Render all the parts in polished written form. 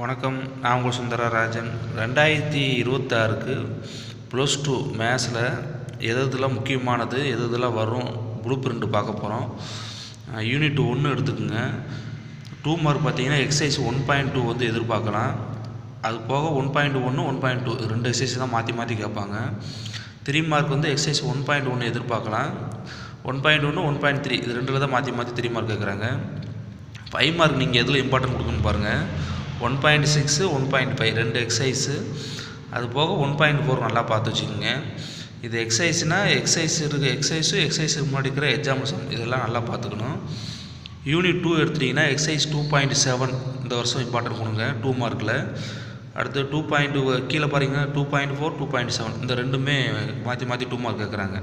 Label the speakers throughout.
Speaker 1: வணக்கம். நான் உங்கள் சுந்தரராஜன். 2026க்கு +2 மேத்ஸில் எதெல்லாம் முக்கியமானது, எதெல்லாம் வரும் ப்ளூ பிரிண்ட் பார்க்க போகிறோம். யூனிட் 1 எடுத்துக்கோங்க. 2 மார்க் பார்த்தீங்கன்னா எக்ஸசைஸ் 1.2 வந்து எதிர்பார்க்கலாம். அது போக 1.1 1.2 2 எக்ஸசைஸ் தான் மாற்றி மாற்றி கேட்பாங்க. 3 மார்க் வந்து எக்ஸசைஸ் 1.1 எதிர்பார்க்கலாம். 1.1 1.3 இது ரெண்டில் தான் மாற்றி மாற்றி 3 மார்க் கேட்குறாங்க. 5 மார்க் நீங்கள் எதில் இம்பார்ட்டன்ட் கொடுக்கணும்னு பாருங்கள். 1.6 1.5 ரெண்டு எக்ஸசைஸு, அது போக 1.4 நல்லா பார்த்து வச்சுக்கோங்க. இது எக்ஸசைஸ்னால் எக்ஸசைஸுக்கு முன்னாடி இருக்கிற எக்ஸாம்பிள் சம் இதெல்லாம் நல்லா பார்த்துக்கணும். யூனிட் 2 எடுத்துட்டிங்கன்னா எக்ஸசைஸ் 2.7 இந்த வருஷம் இம்பார்ட்டன்ட் கொடுங்க 2 மார்க்கில். அடுத்து 2.2 கீழே பாருங்கள் 2.4 2.7 இந்த ரெண்டுமே மாற்றி மாற்றி 2 மார்க் கேட்குறாங்க.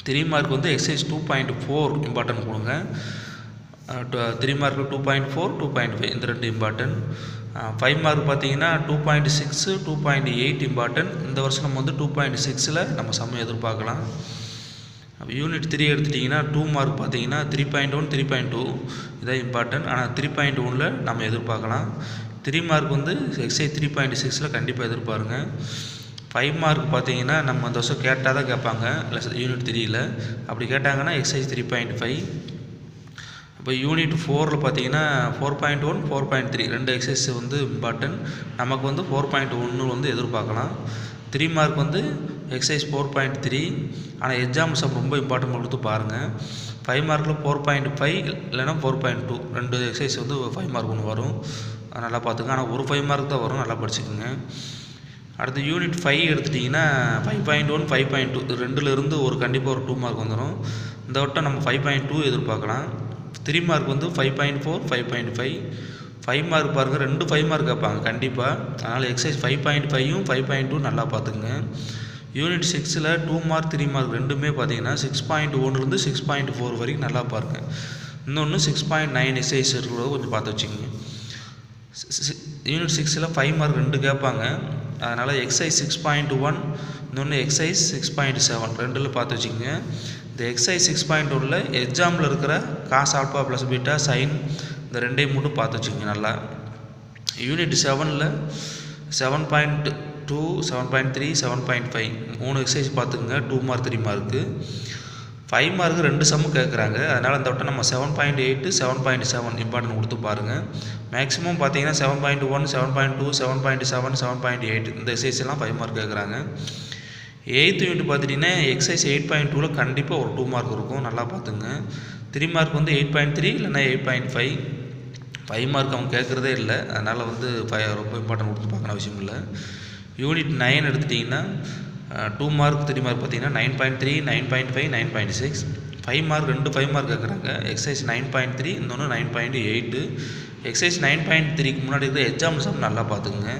Speaker 1: 3 மார்க் வந்து எக்ஸசைஸ் 2.4 இம்பார்ட்டன்ட் கொடுங்க. 3 மார்க்கு 2.4 2.5 இந்த ரெண்டு இம்பார்ட்டன்ட். 5 மார்க் பார்த்தீங்கன்னா 2.6 2.8 இம்பார்ட்டன்ட். இந்த வருஷம் நம்ம வந்து 2.6ல் நம்ம சம் எதிர்பார்க்கலாம். யூனிட் 3 எடுத்துட்டிங்கன்னா 2 மார்க் பார்த்தீங்கன்னா 3.1 3.2 இதான் இம்பார்ட்டன்ட். ஆனால் 3.1ல் நம்ம எதிர்பார்க்கலாம். 3 மார்க் வந்து எக்ஸசைஸ் 3.6ல் கண்டிப்பாக எதிர்பாருங்க. 5 மார்க் பார்த்தீங்கன்னா நம்ம இந்த வருஷம் கேட்டால் தான் கேட்பாங்க யூனிட் 3ல். அப்படி கேட்டாங்கன்னா எக்ஸசைஸ் 3.5. இப்போ யூனிட் 4ல் பார்த்தீங்கன்னா 4.1 4.3 ரெண்டு எக்ஸசைஸ் வந்து இம்பார்ட்டன்ட். நமக்கு வந்து 4.1 வந்து எதிர்பார்க்கலாம். 3 மார்க் வந்து எக்ஸசைஸ் 4.3. ஆனால் எக்ஸாம் சம் ரொம்ப இம்பார்ட்டன்ட் கொடுத்து பாருங்கள். 5 மார்க்கில் 4.5 இல்லைன்னா 4.2 ரெண்டு எக்ஸசைஸ் வந்து 5 மார்க் ஒன்று வரும். அது நல்லா பார்த்துங்க. ஆனால் ஒரு 5 மார்க் தான் வரும், நல்லா படிச்சுக்கோங்க. அடுத்து யூனிட் 5 எடுத்துட்டிங்கன்னா 5.1 5.2 ரெண்டுலேருந்து கண்டிப்பாக ஒரு 2 மார்க் வந்துடும். இந்த வட்டம் நம்ம 5.2 எதிர்பார்க்கலாம். 3 மார்க் வந்து 5.4 5.5 5 மார்க் பாருங்கள், ரெண்டு 5 மார்க் கேட்பாங்க கண்டிப்பாக. அதனால் எக்ஸசைஸ் 5.5யும் 5.2 நல்லா பார்த்துக்குங்க. யூனிட் 6ல் 2 மார்க் 3 மார்க் ரெண்டுமே பார்த்தீங்கன்னா 6.1லேருந்து 6.4 வரைக்கும் நல்லா பாருங்கள். இன்னொன்று 6.9 எக்ஸசைஸ் இருக்கிறத கொஞ்சம் பார்த்து வச்சுக்கோங்க. யூனிட் 6ல் 5 மார்க் ரெண்டு கேட்பாங்க. அதனால் எக்ஸசைஸ் 6.1 இன்னொன்று எக்ஸசைஸ் 6.7 ரெண்டில் பார்த்து வச்சுக்கோங்க. இந்த எக்ஸசைஸ் 6.1ல் எக்ஸாம்பிள் இருக்கிற cos alpha plus beta sine இந்த ரெண்டையும் மட்டும் பார்த்து வச்சுக்கோங்க நல்லா. யூனிட் 7ல் 7.2 7.3 7.5 3 எக்ஸசைஸ் பார்த்துக்குங்க. 2 மார்க் 3 மார்க்கு. 5 மார்க்கு ரெண்டு சம்மு கேட்குறாங்க. அதனால் இந்த வட்டம் நம்ம 7.8 7.7 இம்பார்ட்டன்ட் கொடுத்து பாருங்கள். மேக்ஸிமம் பார்த்தீங்கன்னா 7.1 7.2 7.7 7.8 இந்த எக்ஸசைஸ் எல்லாம் 5 மார்க் கேட்குறாங்க. 8th யூனிட் பார்த்துட்டிங்கன்னா எக்ஸசைஸ் 8.2ல் கண்டிப்பாக ஒரு 2 மார்க் இருக்கும், நல்லா பார்த்துங்க. 3 மார்க் வந்து 8.3 இல்லைன்னா 8.5 5 மார்க் அவங்க கேட்குறதே இல்லை. அதனால் வந்து ரொம்ப இம்பார்ட்டன்ட் கொடுத்து பார்க்கணும் அவசியம் இல்லை. யூனிட் 9 எடுத்துட்டிங்கன்னா 2 மார்க் 3 மார்க் பார்த்தீங்கன்னா 9.3 9.5 9.6 5 மார்க் ரெண்டு 5 மார்க் கேட்குறாங்க. எக்ஸசைஸ் 9.3 இன்னொன்று 9.8 எக்ஸசைஸ் 9.3க்கு முன்னாடி இருக்கிற எக்ஸாம்பிள் சம் நல்லா பார்த்துக்குங்க.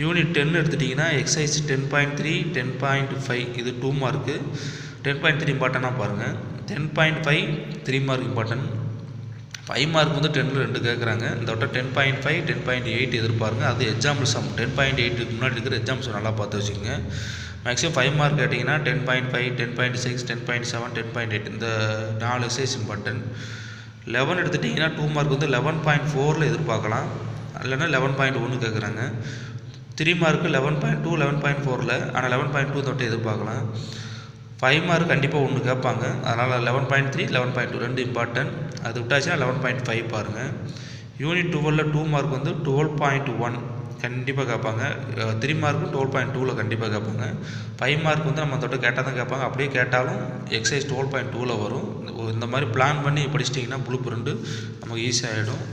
Speaker 1: யூனிட் 10 எடுத்துட்டிங்கன்னா எக்ஸசைஸ் 10.3 10.5 இது 2 மார்க்கு. 10.3 இம்பார்ட்டனாக பாருங்கள். 10.5 3 மார்க் இம்பார்ட்டன்ட். 5 மார்க் வந்து 10ல் ரெண்டு கேட்குறாங்க. இந்த வட்டம் 10.5 10.8 எதிர்பாருங்க. அது எக்ஸாம்பிள் சம் 10.8க்கு முன்னாடி இருக்கிற எக்ஸாம்பிள் சம் நல்லா பார்த்து வச்சுக்கோங்க. மேக்ஸிமம் 5 மார்க் கேட்டிங்கன்னா 10.5 10.6 10.7 10.8 இந்த 4 எக்ஸசைஸ் இம்பார்ட்டன்ட். 11 எடுத்துட்டிங்கன்னா 2 மார்க் வந்து 11.4ல் எதிர்பார்க்கலாம், இல்லைன்னா 11.1 கேட்குறாங்க. 3 மார்க்கு 11.2 11.4ல், ஆனால் 11.2 இந்த வட்டம் எதிர்பார்க்கலாம். 5 மார்க் கண்டிப்பாக ஒன்று கேட்பாங்க. அதனால் 11.3 11.2 ரெண்டு இம்பார்ட்டன்ட். அது விட்டாச்சுன்னா 11.5 பாருங்கள். யூனிட் 12ல் 2 மார்க் வந்து 12.1 கண்டிப்பாக கேட்பாங்க. 3 மார்க்கு 12.2ல் கண்டிப்பாக கேட்பாங்க. 5 மார்க் வந்து நம்ம தொட்ட கேட்டால் தான் கேட்பாங்க. அப்படியே கேட்டாலும் எக்ஸசைஸ் 12.2ல் வரும். இந்த மாதிரி பிளான் பண்ணி படிச்சிட்டிங்கன்னா ப்ளூ பிரிண்ட் நமக்கு ஈஸியாகிடும்.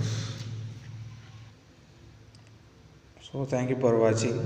Speaker 1: ஸோ தேங்க்யூ ஃபார் வாட்சிங்.